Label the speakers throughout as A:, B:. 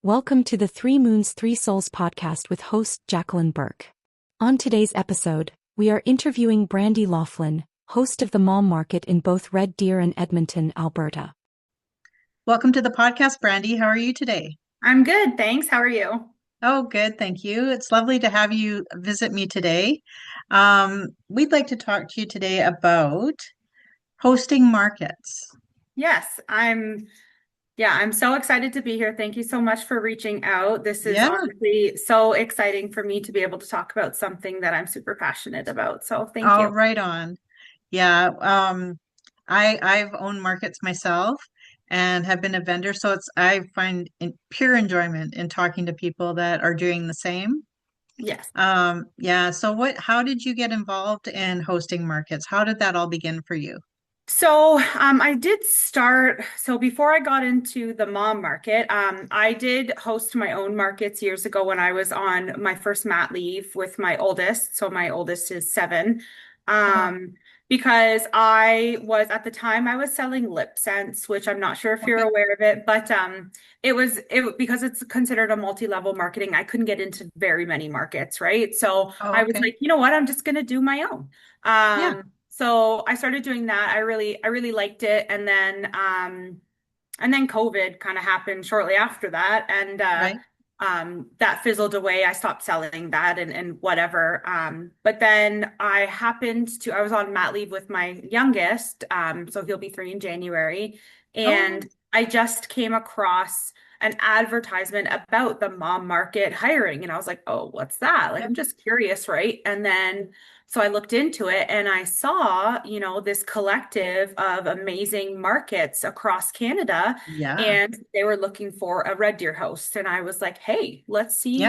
A: Welcome to the Three Moons, Three Souls podcast with host Jacqueline Burke. On today's episode, we are interviewing Brandi Laughlin, host of the Mall Market in both Red Deer and Edmonton, Alberta.
B: Welcome to the podcast, Brandi. How are you today?
C: I'm good, thanks. How are you?
B: Oh, good, thank you. It's lovely to have you visit me today. We'd like to talk to you today about hosting markets.
C: Yes, I'm so excited to be here. Thank you so much for reaching out. This is
B: Yeah.
C: honestly so exciting for me to be able to talk about something that I'm super passionate about. So thank
B: Oh,
C: you.
B: right on. Yeah. I've owned markets myself and have been a vendor, so I find pure enjoyment in talking to people that are doing the same.
C: Yes.
B: Yeah. So how did you get involved in hosting markets? How did that all begin for you?
C: I did start. So before I got into the mom market, I did host my own markets years ago when I was on my first mat leave with my oldest. So my oldest is 7.
B: Oh,
C: Um, because at the time I was selling lip scents, which I'm not sure if you're
B: okay.
C: aware of it, but because it's considered a multi-level marketing, I couldn't get into very many markets, right? So
B: Oh,
C: I was
B: okay.
C: like, you know what, I'm just gonna do my own.
B: Yeah.
C: So I started doing that. I really liked it. And then COVID kind of happened shortly after that.
B: Right.
C: That fizzled away. I stopped selling that and whatever. But then I was on mat leave with my youngest. So he'll be 3 in January.
B: Oh,
C: And I just came across an advertisement about the mom market hiring. And I was like, oh, what's that? Like,
B: yeah.
C: I'm just curious, right? And then so I looked into it and I saw, this collective of amazing markets across Canada,
B: Yeah.
C: and they were looking for a Red Deer host. And I was like, hey,
B: Yeah.
C: let's see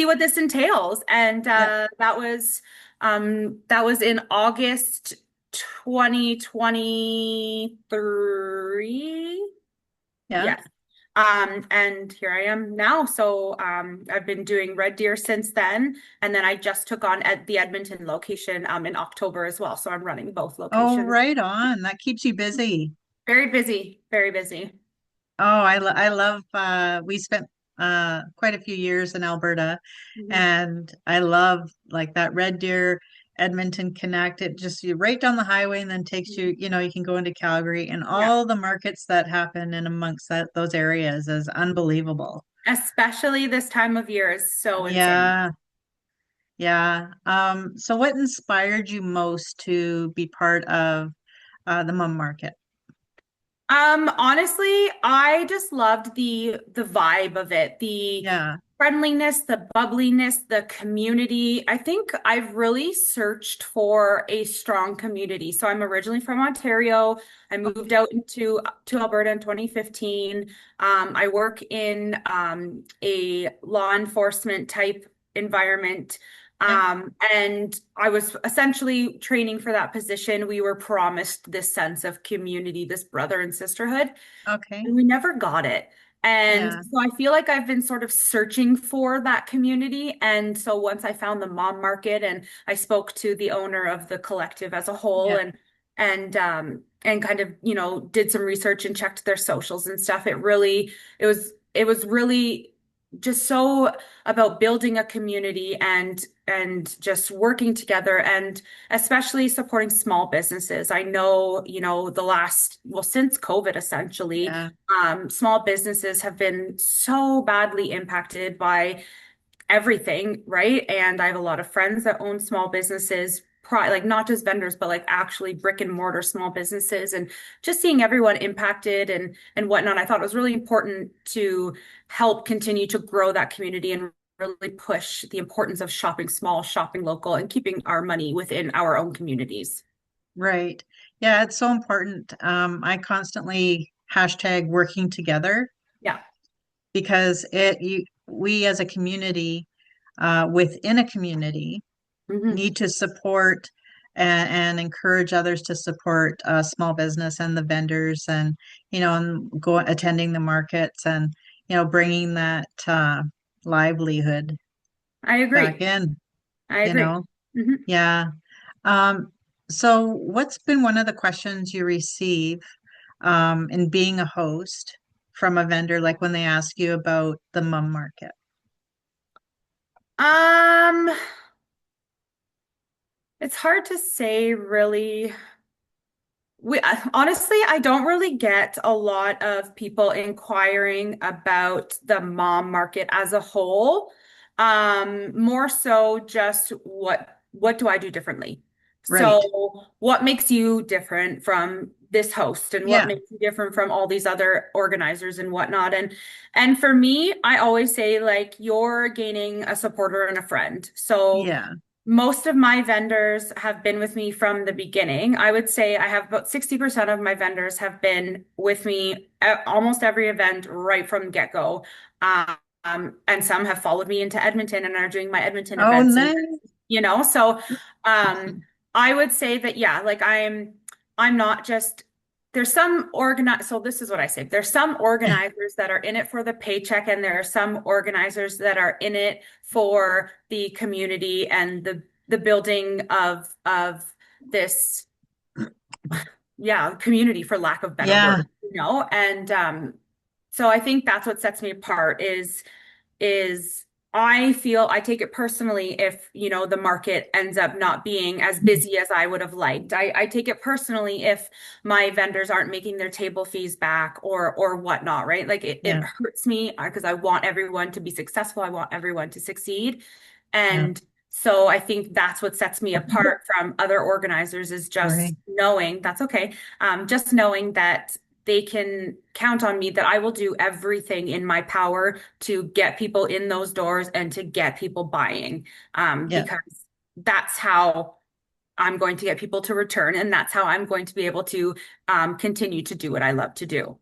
C: what this entails. And
B: Yeah.
C: that was in August 2023.
B: Yeah.
C: Yes. And here I am now. I've been doing Red Deer since then. And then I just took on at the Edmonton location in October as well. So I'm running both
B: Oh,
C: locations.
B: right on. That keeps you busy.
C: Very busy, very busy.
B: Oh, I love we spent quite a few years in Alberta,
C: Mhm.
B: and I love like that Red Deer Edmonton Connect. It just you right down the highway and then takes you, you can go into Calgary, and
C: Yeah.
B: all the markets that happen in amongst those areas is unbelievable.
C: Especially this time of year is so insane.
B: Yeah. Yeah. So what inspired you most to be part of the mum market?
C: Honestly, I just loved the vibe of it, the
B: Yeah.
C: friendliness, the bubbliness, the community. I think I've really searched for a strong community. So I'm originally from Ontario. I moved out to Alberta in 2015. I work in a law enforcement type environment.
B: Yeah.
C: And I was essentially training for that position. We were promised this sense of community, this brother and sisterhood,
B: Okay.
C: and we never got it. And
B: Yeah.
C: so I feel like I've been sort of searching for that community. And so once I found the mom market and I spoke to the owner of the collective as a whole
B: Yeah.
C: and kind of, did some research and checked their socials and stuff, it was really just so about building a community and just working together and especially supporting small businesses. I know, since COVID essentially,
B: Yeah.
C: small businesses have been so badly impacted by everything, right? And I have a lot of friends that own small businesses, like not just vendors, but like actually brick and mortar small businesses, and just seeing everyone impacted and whatnot. I thought it was really important to help continue to grow that community and really push the importance of shopping small, shopping local, and keeping our money within our own communities.
B: Right. Yeah, it's so important. I constantly hashtag working together
C: Yeah.
B: because we as a community, within a community,
C: Hmm.
B: need to support and encourage others to support small business and the vendors and go attending the markets and bringing that livelihood
C: I
B: back
C: agree.
B: in,
C: I
B: you
C: agree.
B: know.
C: Hmm.
B: Yeah. Um, so what's been one of the questions you receive in being a host from a vendor, like when they ask you about the mom market?
C: Um, it's hard to say really. Honestly, I don't really get a lot of people inquiring about the mom market as a whole. More so just what do I do differently?
B: Right.
C: So what makes you different from this host and what
B: Yeah.
C: makes you different from all these other organizers and whatnot? And for me, I always say like you're gaining a supporter and a friend. So
B: Yeah.
C: most of my vendors have been with me from the beginning. I would say I have about 60% of my vendors have been with me at almost every event right from get-go. And some have followed me into Edmonton and are doing my Edmonton
B: Oh,
C: events and
B: nice.
C: so I would say that yeah, like I'm not just there's some organize so this is what I say. There's some organizers that are in it for the paycheck, and there are some organizers that are in it for the community and the building of this yeah, community for lack of better
B: Yeah.
C: word, and so I think that's what sets me apart is I feel I take it personally if, the market ends up not being as busy as I would have liked. I take it personally if my vendors aren't making their table fees back or whatnot, right? Like it
B: Yeah.
C: hurts me because I want everyone to be successful. I want everyone to succeed.
B: Yeah.
C: And so I think that's what sets me apart from other organizers is just
B: Right.
C: knowing that's okay. Just knowing that they can count on me that I will do everything in my power to get people in those doors and to get people buying,
B: Yeah.
C: because that's how I'm going to get people to return, and that's how I'm going to be able to continue to do what I love to do.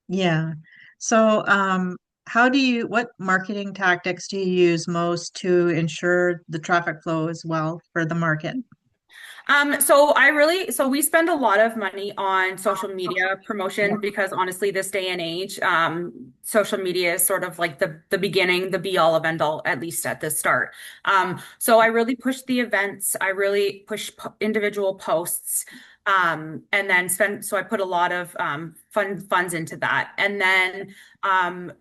B: Yeah. So, what marketing tactics do you use most to ensure the traffic flow as well for the market?
C: So we spend a lot of money on social media promotion because honestly, this day and age, social media is sort of like the beginning, the be all of end all, at least at the start. So I really push the events. I really push individual posts. And then so I put a lot of funds into that. And then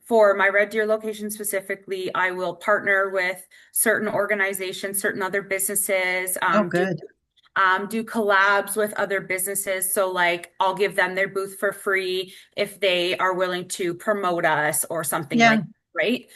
C: for my Red Deer location specifically, I will partner with certain organizations, certain other businesses,
B: Oh, good.
C: do collabs with other businesses. So like I'll give them their booth for free if they are willing to promote us or something
B: Yeah.
C: like, right?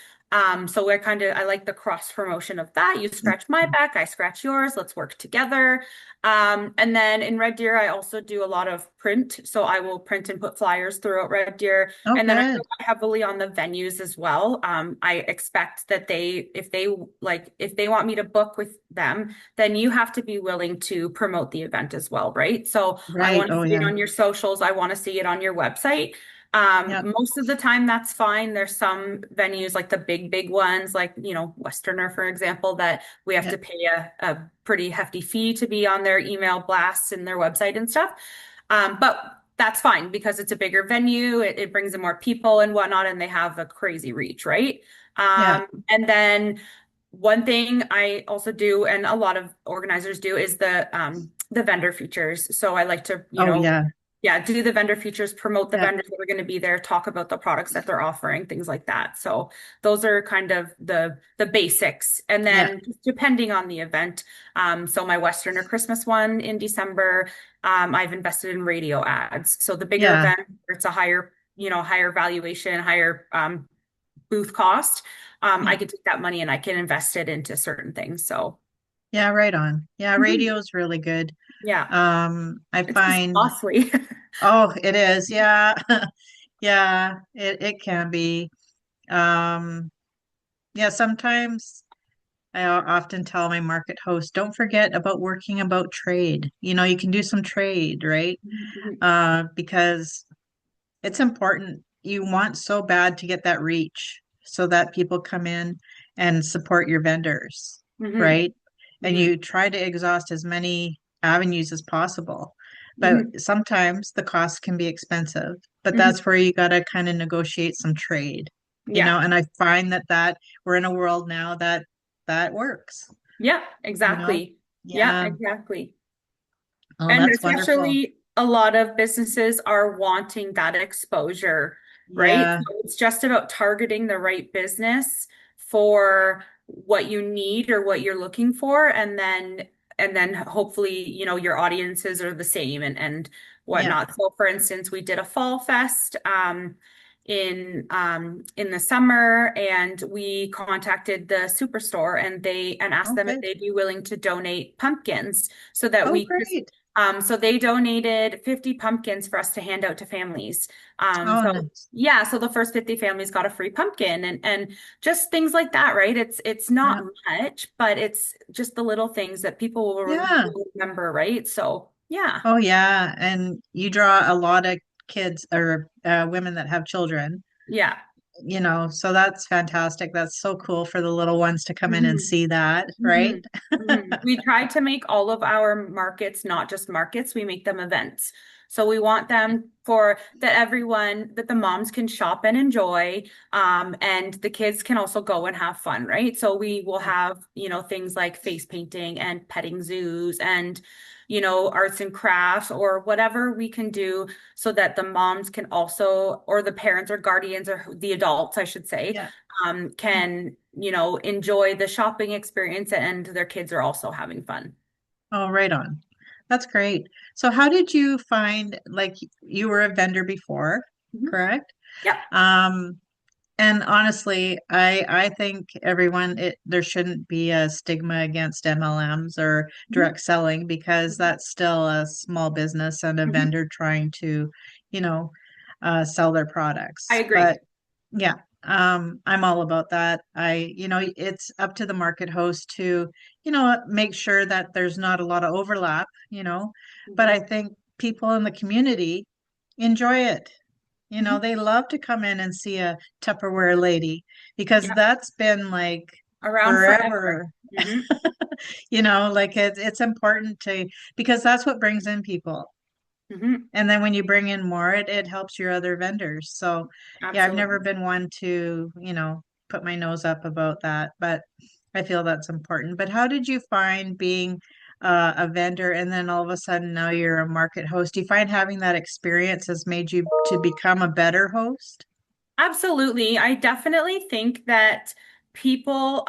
C: So I like the cross promotion of that. You scratch my back, I scratch yours. Let's work together. And then in Red Deer, I also do a lot of print. So I will print and put flyers throughout Red Deer.
B: Oh,
C: And then I
B: good.
C: rely heavily on the venues as well. I expect that if they want me to book with them, then you have to be willing to promote the event as well, right? So I
B: Right.
C: want to
B: Oh,
C: see it
B: yeah.
C: on your socials. I want to see it on your website.
B: Yeah.
C: Most of the time that's fine. There's some venues like the big ones, like, Westerner, for example, that we have
B: Yeah.
C: to pay a pretty hefty fee to be on their email blasts and their website and stuff. But that's fine because it's a bigger venue. It brings in more people and whatnot, and they have a crazy reach, right?
B: Yeah.
C: And then one thing I also do, and a lot of organizers do, is the vendor features. So I like to,
B: Oh, yeah.
C: yeah, do the vendor features, promote the
B: Yeah.
C: vendors that are going to be there, talk about the products that they're offering, things like that. So those are kind of the basics. And
B: Yeah.
C: then just depending on the event, so my Western or Christmas one in December, I've invested in radio ads. So the bigger
B: Yeah.
C: event, it's a higher valuation, higher booth cost, I
B: Yeah.
C: can take that money and I can invest it into certain things. So,
B: Yeah. Right on. Yeah.
C: mhm,
B: Radio is really good.
C: yeah,
B: I
C: it's just
B: find,
C: costly.
B: oh, it is. Yeah. Yeah. It can be. Um, yeah. Sometimes often tell my market host, don't forget about working about trade. You can do some trade, right? Because it's important. You want so bad to get that reach so that people come in and support your vendors,
C: Hmm.
B: right? And
C: Hmm.
B: you try to exhaust as many avenues as possible. But
C: Hmm.
B: sometimes the cost can be expensive, but
C: Hmm.
B: that's where you got to kind of negotiate some trade,
C: Yeah,
B: and I find that we're in a world now that works,
C: yeah,
B: you know?
C: exactly. Yeah,
B: Yeah.
C: exactly.
B: Oh,
C: And
B: that's wonderful.
C: especially a lot of businesses are wanting that exposure right?
B: Yeah.
C: So it's just about targeting the right business for what you need or what you're looking for, and then hopefully, your audiences are the same and
B: Yeah.
C: whatnot. So for instance, we did a fall fest in the summer, and we contacted the superstore and asked
B: Oh,
C: them if
B: good.
C: they'd be willing to donate pumpkins so that
B: Oh,
C: we could
B: great.
C: so they donated 50 pumpkins for us to hand out to families.
B: Oh,
C: So
B: nice.
C: yeah, so the first 50 families got a free pumpkin, and just things like that, right? It's not
B: Yeah.
C: much, but it's just the little things that people
B: Yeah.
C: will remember, right? So yeah.
B: Oh, yeah. And you draw a lot of kids or women that have children,
C: Yeah.
B: so that's fantastic. That's so cool for the little ones to come in and
C: Mhm.
B: see that, right?
C: Mhm. Mhm. We try to make all of our markets not just markets, we make them events. So we want them for that the moms can shop and enjoy, and the kids can also go and have fun, right? So we will
B: Yeah.
C: have, things like face painting and petting zoos and, arts and crafts or whatever we can do so that the moms can also, or the parents or guardians or the adults, I should say,
B: Yeah.
C: can, enjoy the shopping experience and their kids are also having fun.
B: Oh, right on. That's great. So how did you find, like, you were a vendor before,
C: Mhm.
B: correct?
C: Yep.
B: Um, and honestly, I think there shouldn't be a stigma against MLMs or
C: Mhm.
B: direct selling because
C: Mhm.
B: that's still a small business and a
C: Mhm.
B: vendor trying to, you know, sell their
C: I
B: products.
C: agree.
B: But yeah, I'm all about that. It's up to the market host to, make sure that there's not a lot of overlap. But
C: Mhm.
B: I think people in the community enjoy it.
C: Mhm.
B: They love to come in and see a Tupperware lady because
C: Yep.
B: that's been like
C: Around forever.
B: forever.
C: Hmm.
B: Like it's important because that's what brings in people.
C: Hmm.
B: And then when you bring in more, it helps your other vendors. So, yeah, I've never
C: Absolutely.
B: been one to, put my nose up about that, but I feel that's important. But how did you find being a vendor and then all of a sudden now you're a market host? Do you find having that experience has made you to become a better host?
C: Absolutely. I definitely think that people,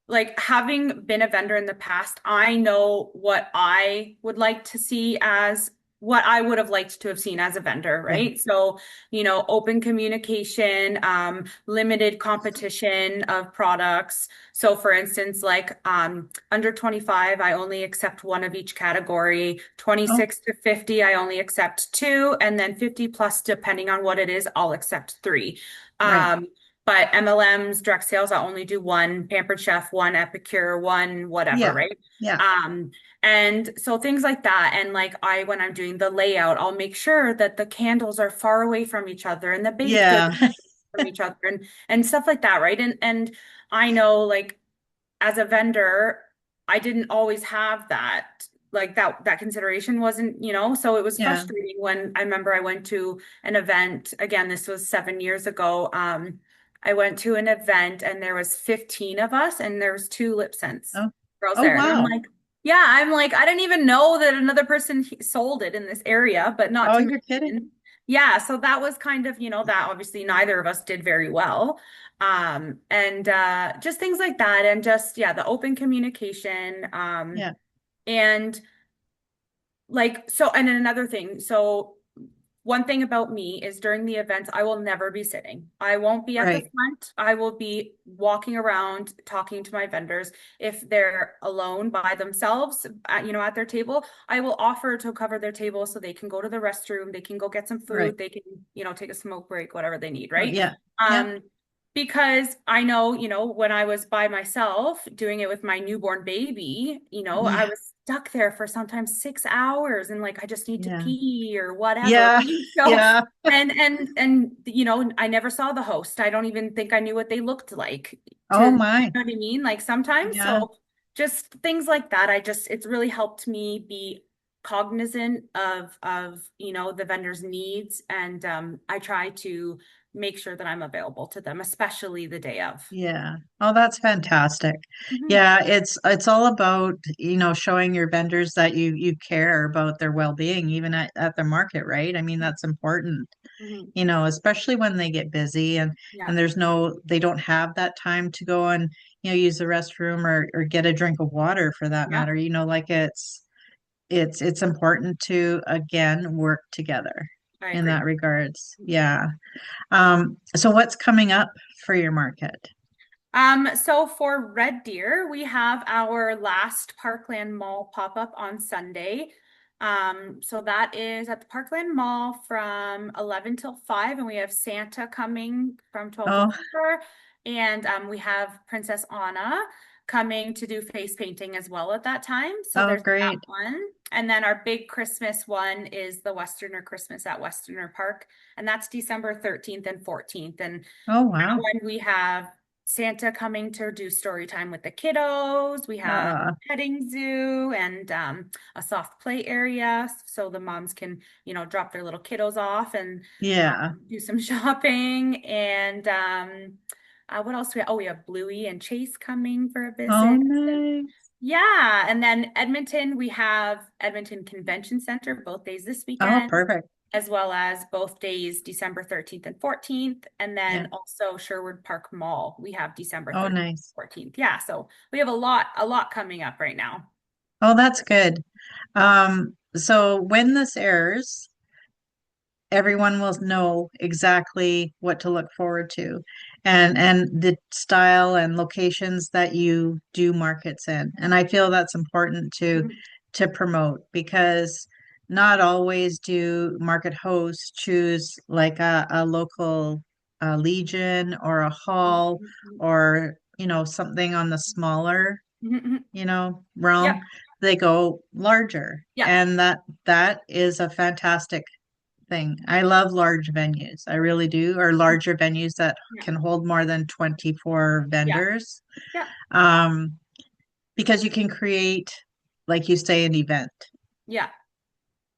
C: like having been a vendor in the past, I know what I would like to see as what I would have liked to have seen as a vendor,
B: Yeah.
C: right? So, open communication, limited competition of products. So for instance, like under 25, I only accept one of each category.
B: Oh,
C: 26 to 50, I only accept two. And then 50 plus, depending on what it is, I'll accept three.
B: right.
C: Um, but MLMs, direct sales, I only do one Pampered Chef, one Epicure, one whatever,
B: Yeah.
C: right?
B: Yeah.
C: And so things like that. And like when I'm doing the layout, I'll make sure that the candles are far away from each other and the baked goods
B: Yeah.
C: from each other and stuff like that, right? And I know like as a vendor, I didn't always have that. Like that consideration wasn't, so it was
B: Yeah.
C: frustrating when I remember I went to an event, again, this was 7 years ago. I went to an event and there was 15 of us and there was two lip sense
B: Oh,
C: girls
B: oh,
C: there. And
B: wow.
C: I'm like, I didn't even know that another person sold it in this area, but not
B: Oh,
C: to
B: you're kidding.
C: mention. Yeah, so that was kind of, that obviously neither of us did very well. And just things like that. And just, yeah, the open communication.
B: Yeah.
C: And and then another thing. So one thing about me is during the events, I will never be sitting. I won't be at the
B: Right.
C: front. I will be walking around talking to my vendors. If they're alone by themselves, at their table, I will offer to cover their table so they can go to the restroom, they can go get some
B: Right.
C: food, they can, take a smoke break, whatever they need,
B: Oh,
C: right?
B: yeah. Yeah.
C: Um, because I know, when I was by myself doing it with my newborn baby, I
B: Yeah.
C: was stuck there for sometimes 6 hours and like I just need to
B: Yeah.
C: pee or whatever.
B: Yeah.
C: So
B: Yeah.
C: and I never saw the host. I don't even think I knew what they looked like
B: Oh,
C: you
B: my.
C: know what I mean? Like sometimes.
B: Yeah.
C: So just things like that. It's really helped me be cognizant of the vendor's needs and I try to make sure that I'm available to them, especially the day of.
B: Yeah. Oh, that's fantastic.
C: Mhm.
B: Yeah, it's all about, showing your vendors that you care about their well-being, even at the market, right? I mean, that's important,
C: Mhm.
B: especially when they get busy
C: Yeah.
B: and they don't have that time to go and, use the restroom or get a drink of water for that
C: Yeah.
B: matter. Like it's important to again work together
C: I
B: in
C: agree.
B: that regards. Yeah. So what's coming up for your market?
C: So for Red Deer, we have our last Parkland Mall pop-up on Sunday. So that is at the Parkland Mall from 11 till 5, and we have Santa coming from 12 to
B: Oh,
C: 4, and we have Princess Anna coming to do face painting as well at that time. So
B: oh,
C: there's that
B: great.
C: one. And then our big Christmas one is the Westerner Christmas at Westerner Park, and that's December 13th and 14th. And
B: Oh,
C: that
B: wow.
C: one we have Santa coming to do story time with the kiddos. We have
B: Uh,
C: petting zoo and a soft play area so the moms can, drop their little kiddos off and
B: yeah.
C: do some shopping. And what else do we have? Oh, we have Bluey and Chase coming for a
B: Oh,
C: visit. And
B: nice.
C: yeah, and then Edmonton, we have Edmonton Convention Center both days this
B: Oh,
C: weekend,
B: perfect.
C: as well as both days, December 13th and 14th. And
B: Yeah.
C: then also Sherwood Park Mall, we have December
B: Oh,
C: 13th,
B: nice.
C: 14th. Yeah, so we have a lot coming up right now.
B: Oh, that's good. So when this airs, everyone will know exactly what to look forward to and the style and locations that you do markets in. And I feel that's important
C: Mhm.
B: to promote because not always do market hosts choose like a local Legion or a Hall
C: Mhm.
B: or something on the smaller
C: Mhm.
B: realm.
C: Yep,
B: They go larger,
C: yep,
B: and that is a fantastic thing. I love large venues. I really do, or larger venues that
C: yeah,
B: can hold more than 24
C: yeah,
B: vendors.
C: yeah,
B: Um, because you can create, like you say, an event.
C: yeah.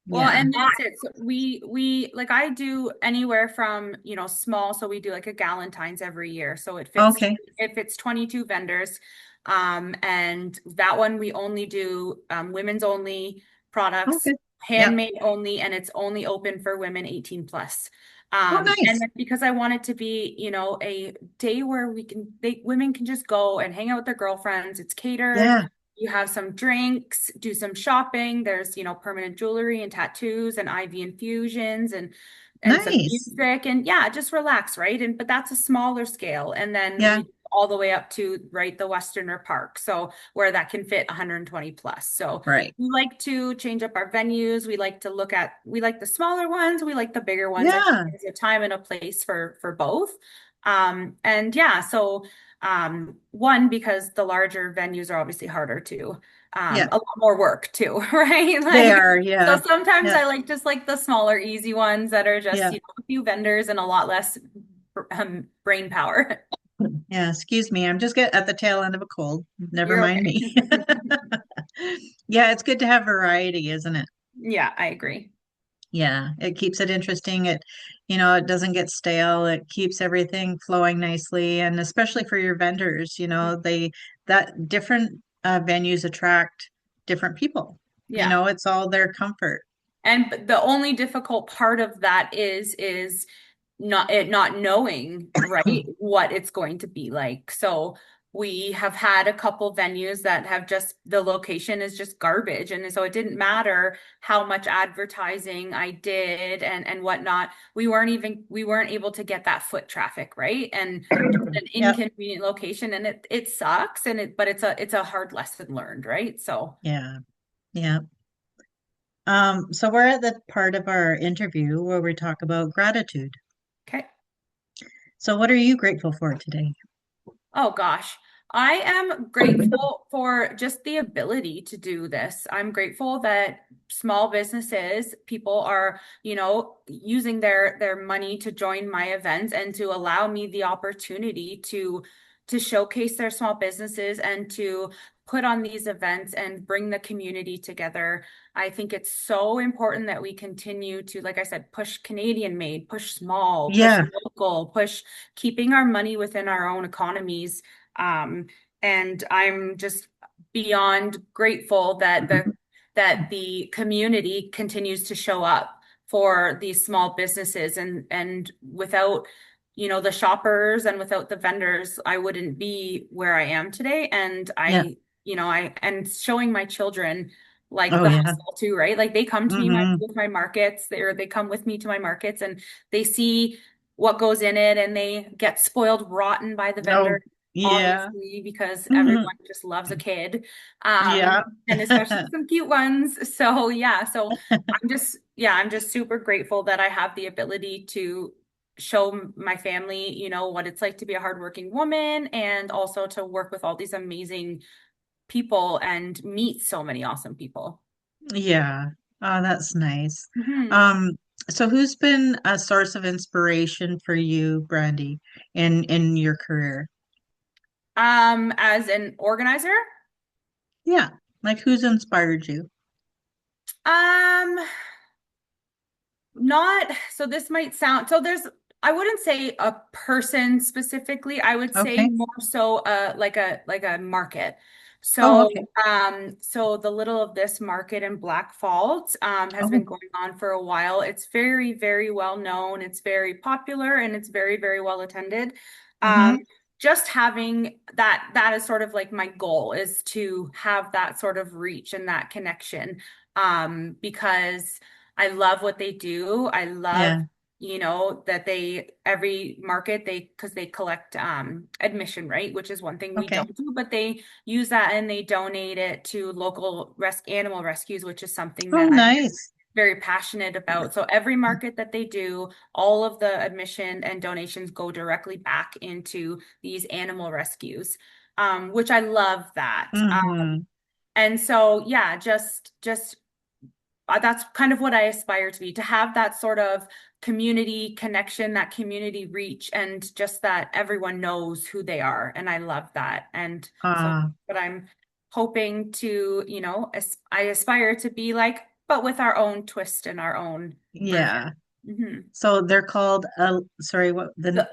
C: Well,
B: Yeah.
C: and that's it. So we like I do anywhere from, small, so we do like a Galentine's every year. So
B: Okay.
C: it fits 22 vendors. And that one we only do women's only products,
B: Okay. Yep.
C: handmade only, and it's only open for women 18 plus.
B: Oh,
C: And
B: nice.
C: then because I want it to be, a day where women can just go and hang out with their girlfriends. It's catered.
B: Yeah.
C: You have some drinks, do some shopping. There's, permanent jewelry and tattoos and IV infusions and some
B: Nice.
C: music and yeah, just relax, right? And but that's a smaller scale. And then
B: Yeah.
C: we all the way up to right the Westerner Park. So where that can fit 120 plus. So
B: Right.
C: we like to change up our venues. We like the smaller ones, we like the bigger ones. I think
B: Yeah.
C: there's a time and a place for both. And yeah, so one, because the larger venues are obviously harder to,
B: Yeah.
C: a lot more work too, right?
B: They
C: Like,
B: are.
C: so
B: Yeah.
C: sometimes
B: Yeah.
C: I like just like the smaller, easy ones that are just,
B: Yeah.
C: a few vendors and a lot less brain power.
B: Yeah. Excuse me. I'm just at the tail end of a cold. Never
C: You're
B: mind
C: okay.
B: me. Yeah, it's good to have variety, isn't it?
C: Yeah, I agree.
B: Yeah, it keeps it interesting. It doesn't get stale. It keeps everything flowing nicely. And especially for your vendors, that different venues attract different people.
C: Yeah.
B: It's all their comfort.
C: And the only difficult part of that is not knowing, right, what it's going to be like. So we have had a couple venues that have just the location is just garbage. And so it didn't matter how much advertising I did and whatnot. We weren't able to get that foot traffic, right? And just an
B: Yep.
C: inconvenient location and it sucks but it's a hard lesson learned, right? So
B: Yeah. Yeah. So we're at the part of our interview where we talk about gratitude.
C: okay.
B: So what are you grateful for today?
C: Oh gosh. I am grateful for just the ability to do this. I'm grateful that small businesses, people are, using their money to join my events and to allow me the opportunity to showcase their small businesses and to put on these events and bring the community together. I think it's so important that we continue to, like I said, push Canadian made, push small, push
B: Yeah.
C: local, push keeping our money within our own economies. And I'm just beyond grateful that the community continues to show up for these small businesses, and without the shoppers and without the vendors, I wouldn't be where I am today. And
B: Yeah.
C: I and showing my children like
B: Oh,
C: the
B: yeah.
C: hustle too, right? Like they come to me
B: Hmm.
C: with my markets, they come with me to my markets, and they see what goes in it, and they get spoiled rotten by the
B: Oh,
C: vendor,
B: yeah.
C: obviously, because
B: Hmm.
C: everyone just loves a kid.
B: Yeah.
C: And especially some cute ones. So yeah, so I'm just super grateful that I have the ability to show my family, what it's like to be a hardworking woman, and also to work with all these amazing people and meet so many awesome people.
B: Yeah. Oh, that's nice.
C: Hmm.
B: Um, so who's been a source of inspiration for you, Brandy, in your career?
C: As an organizer,
B: Yeah. Like who's inspired you?
C: um, not, so this might sound, so there's, I wouldn't say a person specifically. I would say
B: Okay.
C: more so like a market.
B: Oh,
C: So
B: okay.
C: so the Little of This market in Black Falls has been
B: Oh.
C: going on for a while. It's very, very well known. It's very popular, and it's very, very well attended. Um,
B: Mm-hmm.
C: just having that is sort of like my goal, is to have that sort of reach and that connection. Because I love what they do. I love,
B: Yeah.
C: that every market, because they collect admission, right? Which is one thing we
B: Okay.
C: don't do, but they use that and they donate it to local animal rescues, which is something
B: Oh,
C: that I'm
B: nice.
C: very passionate about. So every market that they do, all of the admission and donations go directly back into these animal rescues, which I love that.
B: Mm-hmm.
C: And so, yeah, just that's kind of what I aspire to be, to have that sort of community connection, that community reach, and just that everyone knows who they are. And I love that. And so,
B: Uh,
C: but I'm hoping to, I aspire to be like, but with our own twist and our own version.
B: yeah.
C: Hmm.
B: So they're called sorry, what the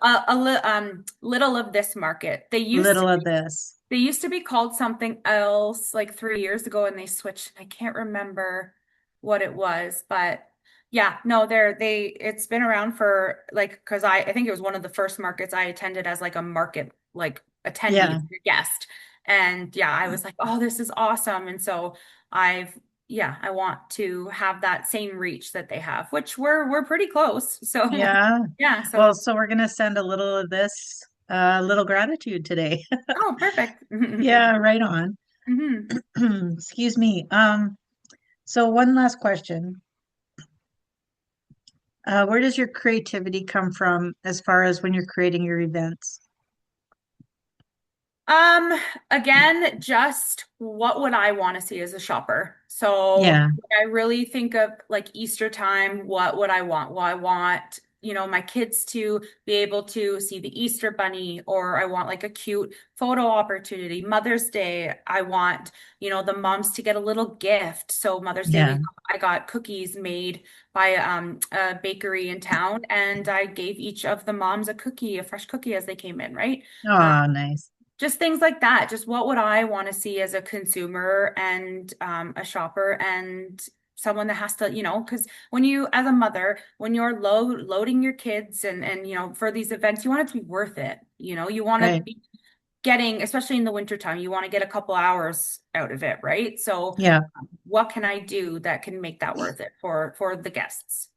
C: Little of This market.
B: little of this.
C: They used to be called something else like 3 years ago, and they switched. I can't remember what it was, but yeah, no, it's been around for like, because I think it was one of the first markets I attended as like a market, like attendee,
B: Yeah.
C: like a guest. And yeah, I was like, oh, this is awesome. And so I want to have that same reach that they have, which we're pretty close. So
B: Yeah.
C: yeah,
B: Well,
C: so
B: so we're gonna send a little of this, little gratitude today.
C: oh, perfect.
B: Yeah, right on.
C: Hmm.
B: Excuse me. So one last question. Where does your creativity come from as far as when you're creating your events?
C: Um, Again, just what would I want to see as a shopper? So
B: Yeah,
C: I really think of like Easter time, what would I want? Well, I want, my kids to be able to see the Easter bunny, or I want like a cute photo opportunity. Mother's Day, I want, the moms to get a little gift. So Mother's Day,
B: yeah.
C: I got cookies made by a bakery in town, and I gave each of the moms a cookie, a fresh cookie as they came in, right?
B: Oh, nice.
C: Just things like that. Just what would I want to see as a consumer and a shopper, and someone that has to, because when you, as a mother, when you're loading your kids and for these events, you want it to be worth it. You want to
B: Right.
C: be getting, especially in the wintertime, you want to get a couple hours out of it, right? So
B: Yeah,
C: what can I do that can make that worth it for the guests?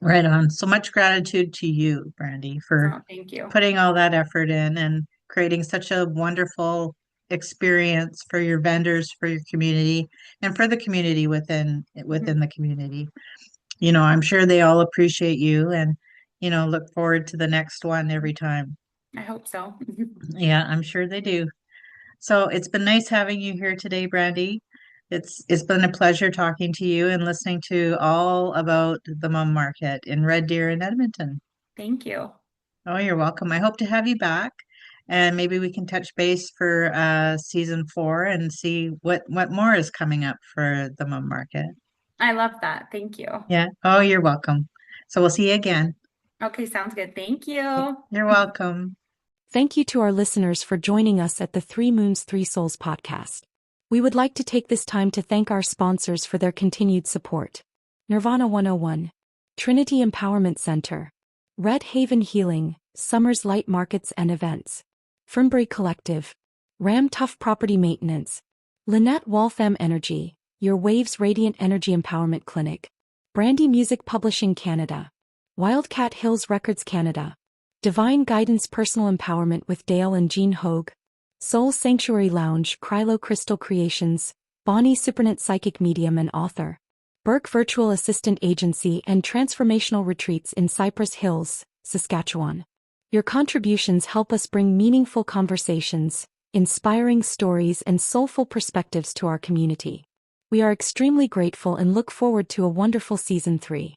B: right on. So much gratitude to you, Brandy, for
C: Oh, thank you.
B: putting all that effort in and creating such a wonderful experience for your vendors, for your community, and for the community within the community. I'm sure they all appreciate you and, look forward to the next one every time.
C: I hope so.
B: Yeah, I'm sure they do. So it's been nice having you here today, Brandy. It's been a pleasure talking to you and listening to all about the Mum Market in Red Deer and Edmonton.
C: Thank you.
B: Oh, you're welcome. I hope to have you back. and maybe we can touch base for season 4 and see what more is coming up for the mom market.
C: I love that. Thank you.
B: Yeah. Oh, you're welcome. So we'll see you again.
C: Okay, sounds good. Thank you.
B: You're welcome.
A: Thank you to our listeners for joining us at the Three Moons, Three Souls podcast. We would like to take this time to thank our sponsors for their continued support. Nirvana 101, Trinity Empowerment Center, Red Haven Healing, Summers Light Markets and Events, Fernbury Collective, Ram Tough Property Maintenance, Lynette Waltham Energy, Your Waves Radiant Energy Empowerment Clinic, Brandi Music Publishing Canada, Wildcat Hills Records Canada, Divine Guidance Personal Empowerment with Dale and Jean Hogue, Soul Sanctuary Lounge, Krylo Crystal Creations, Bonnie Supernet Psychic Medium and Author, Burke Virtual Assistant Agency and Transformational Retreats in Cypress Hills, Saskatchewan. Your contributions help us bring meaningful conversations, inspiring stories and soulful perspectives to our community. We are extremely grateful and look forward to a wonderful Season 3.